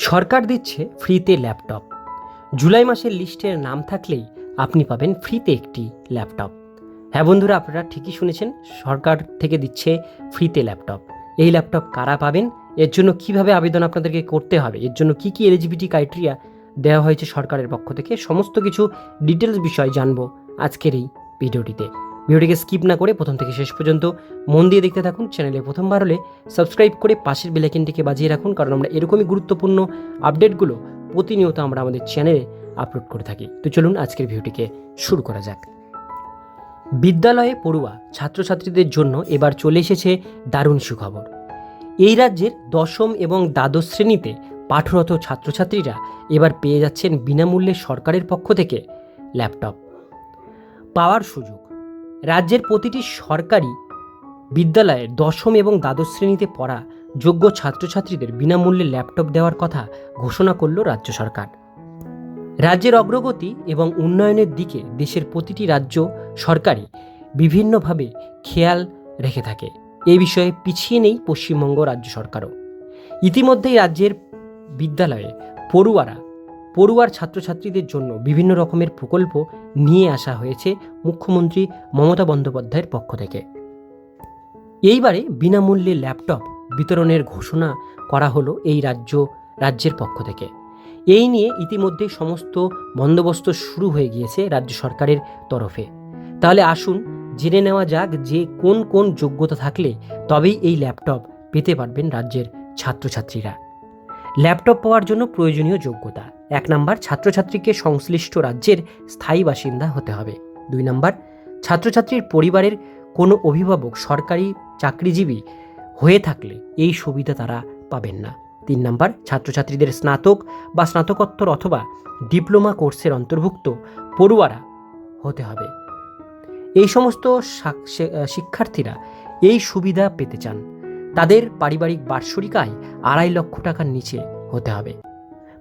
সরকার দিচ্ছে ফ্রিতে ল্যাপটপ। জুলাই মাসের লিস্টের নাম থাকলেই আপনি পাবেন ফ্রিতে একটি ল্যাপটপ। হ্যাঁ বন্ধুরা, আপনারা ঠিকই শুনেছেন, সরকার থেকে দিচ্ছে ফ্রিতে ল্যাপটপ। এই ল্যাপটপ কারা পাবেন, এর জন্য কিভাবে আবেদন আপনাদেরকে করতে হবে, এর জন্য কি কি এলিজিবিলিটি ক্রাইটেরিয়া দেওয়া হয়েছে সরকারের পক্ষ থেকে, সমস্ত কিছু ডিটেলস বিষয় জানবো আজকের এই ভিডিওটিতে। ভিডিওটিকে স্কিপ না করে প্রথম থেকে শেষ পর্যন্ত মন দিয়ে দেখতে থাকুন। চ্যানেলে প্রথমবার হলে সাবস্ক্রাইব করে পাশের বেল আইকনটিকে বাজিয়ে রাখুন, কারণ আমরা এরকমই গুরুত্বপূর্ণ আপডেটগুলো প্রতিনিয়ত আমরা আমাদের চ্যানেলে আপলোড করে থাকি। তো চলুন আজকের ভিডিওটিকে শুরু করা যাক। বিদ্যালয়ে পড়ুয়া ছাত্রছাত্রীদের জন্য এবার চলে এসেছে দারুণ সুখবর। এই রাজ্যের দশম এবং দ্বাদশ শ্রেণীতে পাঠরত ছাত্রছাত্রীরা এবার পেয়ে যাচ্ছেন বিনামূল্যে সরকারের পক্ষ থেকে ল্যাপটপ পাওয়ার সুযোগ। রাজ্যের প্রতিটি সরকারি বিদ্যালয়ে দশম এবং দ্বাদশ শ্রেণীতে পড়া যোগ্য ছাত্রছাত্রীদের বিনামূল্যে ল্যাপটপ দেওয়ার কথা ঘোষণা করল রাজ্য সরকার। রাজ্যের অগ্রগতি এবং উন্নয়নের দিকে দেশের প্রতিটি রাজ্য সরকারই বিভিন্নভাবে খেয়াল রেখে থাকে। এ বিষয়ে পিছিয়ে নেই পশ্চিমবঙ্গ রাজ্য সরকারও। ইতিমধ্যেই রাজ্যের বিদ্যালয়ে পড়ুয়ার ছাত্রছাত্রীদের জন্য বিভিন্ন রকমের প্রকল্প নিয়ে আসা হয়েছে মুখ্যমন্ত্রী মমতা বন্দ্যোপাধ্যায়ের পক্ষ থেকে। এইবারে বিনামূল্যে ল্যাপটপ বিতরণের ঘোষণা করা হলো এই রাজ্যের পক্ষ থেকে। এই নিয়ে ইতিমধ্যে সমস্ত বন্দোবস্ত শুরু হয়ে গিয়েছে রাজ্য সরকারের তরফে। তাহলে আসুন জেনে নেওয়া যাক যে কোন কোন যোগ্যতা থাকলে তবেই এই ল্যাপটপ পেতে পারবেন রাজ্যের ছাত্রছাত্রীরা। ল্যাপটপ পাওয়ার জন্য প্রয়োজনীয় যোগ্যতা: 1 নম্বর, ছাত্রছাত্রীকে সংশ্লিষ্ট রাজ্যের স্থায়ী বাসিন্দা হতে হবে। 2 নম্বর, ছাত্রছাত্রীর পরিবারের কোনো অভিভাবক সরকারি চাকরিজীবী হয়ে থাকলে এই সুবিধা তারা পাবেন না। 3 নম্বর, ছাত্রছাত্রীদের স্নাতক বা স্নাতকোত্তর অথবা ডিপ্লোমা কোর্সের অন্তর্ভুক্ত পড়ুয়ারা হতে হবে। এই সমস্ত শিক্ষার্থীরা এই সুবিধা পেতে চান, তাদের পারিবারিক বার্ষিক আয় 2.5 লক্ষ টাকার নিচে হতে হবে।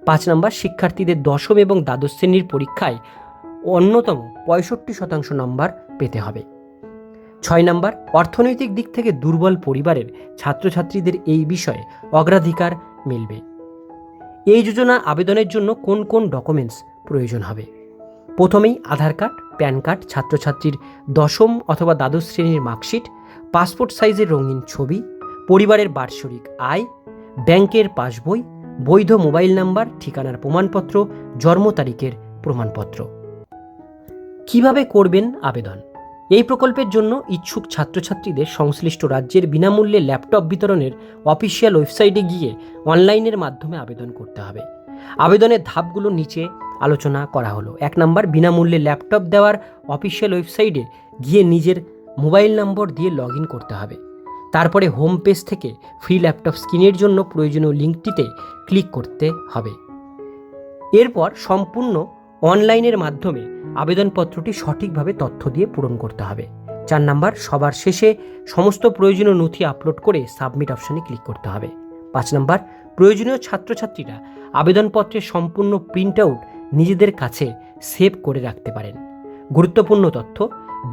5 নম্বর, শিক্ষার্থীদের দশম এবং দ্বাদশ শ্রেণীর পরীক্ষায় অন্যতম 65% নম্বর পেতে হবে। 6 নম্বর, অর্থনৈতিক দিক থেকে দুর্বল পরিবারের ছাত্রছাত্রীদের এই বিষয়ে অগ্রাধিকার মিলবে। এই যোজনা আবেদনের জন্য কোন কোন ডকুমেন্টস প্রয়োজন হবে? প্রথমেই আধার কার্ড, প্যান কার্ড, ছাত্রছাত্রীর দশম অথবা দ্বাদশ শ্রেণীর মার্কশিট, পাসপোর্ট সাইজের রঙিন ছবি, পরিবারের বার্ষিক আয়, ব্যাংকের পাসবই, বৈধ মোবাইল নাম্বার, ঠিকানার প্রমাণপত্র, জন্ম তারিখের প্রমাণপত্র। কিভাবে করবেন আবেদন? এই প্রকল্পের জন্য ইচ্ছুক ছাত্রছাত্রীদের সংশ্লিষ্ট রাজ্যের বিনামূল্যে ল্যাপটপ বিতরণের অফিসিয়াল ওয়েবসাইটে গিয়ে অনলাইনের মাধ্যমে আবেদন করতে হবে। আবেদনের ধাপগুলো নিচে আলোচনা করা হলো। 1 নম্বর, বিনামূল্যে ল্যাপটপ দেওয়ার অফিসিয়াল ওয়েবসাইটে গিয়ে নিজের মোবাইল নম্বর দিয়ে লগ ইন করতে হবে। তারপরে হোম পেজ থেকে ফ্রি ল্যাপটপ স্ক্রিনের জন্য প্রয়োজনীয় লিঙ্কটিতে ক্লিক করতে হবে। এরপর সম্পূর্ণ অনলাইনের মাধ্যমে আবেদনপত্রটি সঠিকভাবে তথ্য দিয়ে পূরণ করতে হবে। 4 নম্বর, সবার শেষে সমস্ত প্রয়োজনীয় নথি আপলোড করে সাবমিট অপশানে ক্লিক করতে হবে। 5 নম্বর, প্রয়োজনীয় ছাত্রছাত্রীরা আবেদনপত্রের সম্পূর্ণ প্রিন্ট আউট নিজেদের কাছে সেভ করে রাখতে পারেন। গুরুত্বপূর্ণ তথ্য: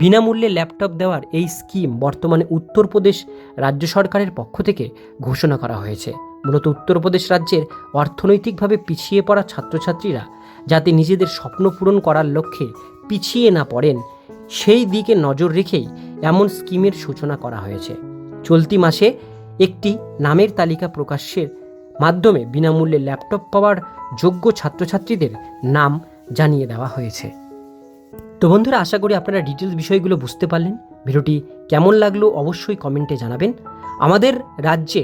বিনামূল্যে ল্যাপটপ দেওয়ার এই স্কিম বর্তমানে উত্তরপ্রদেশ রাজ্য সরকারের পক্ষ থেকে ঘোষণা করা হয়েছে। মূলত উত্তরপ্রদেশ রাজ্যের অর্থনৈতিকভাবে পিছিয়ে পড়া ছাত্রছাত্রীরা যাতে নিজেদের স্বপ্ন পূরণ করার লক্ষ্যে পিছিয়ে না পড়েন, সেই দিকে নজর রেখেই এমন স্কিমের সূচনা করা হয়েছে। চলতি মাসে একটি নামের তালিকা প্রকাশের মাধ্যমে বিনামূল্যে ল্যাপটপ পাওয়ার যোগ্য ছাত্রছাত্রীদের নাম জানিয়ে দেওয়া হয়েছে। তো বন্ধুরা, আশা করি আপনারা ডিটেলস বিষয়গুলো বুঝতে পারলেন। ভিডিওটি কেমন লাগলো অবশ্যই কমেন্টে জানাবেন। আমাদের রাজ্যে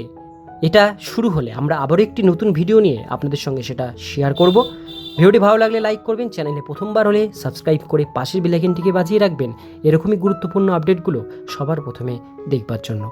এটা শুরু হলে আমরা আবারও একটি নতুন ভিডিও নিয়ে আপনাদের সঙ্গে সেটা শেয়ার করব। ভিডিওটি ভালো লাগলে লাইক করবেন, চ্যানেলে প্রথমবার হলে সাবস্ক্রাইব করে পাশের বেল আইকনটিকে বাজিয়ে রাখবেন এরকমই গুরুত্বপূর্ণ আপডেটগুলো সবার প্রথমে দেখবার জন্য।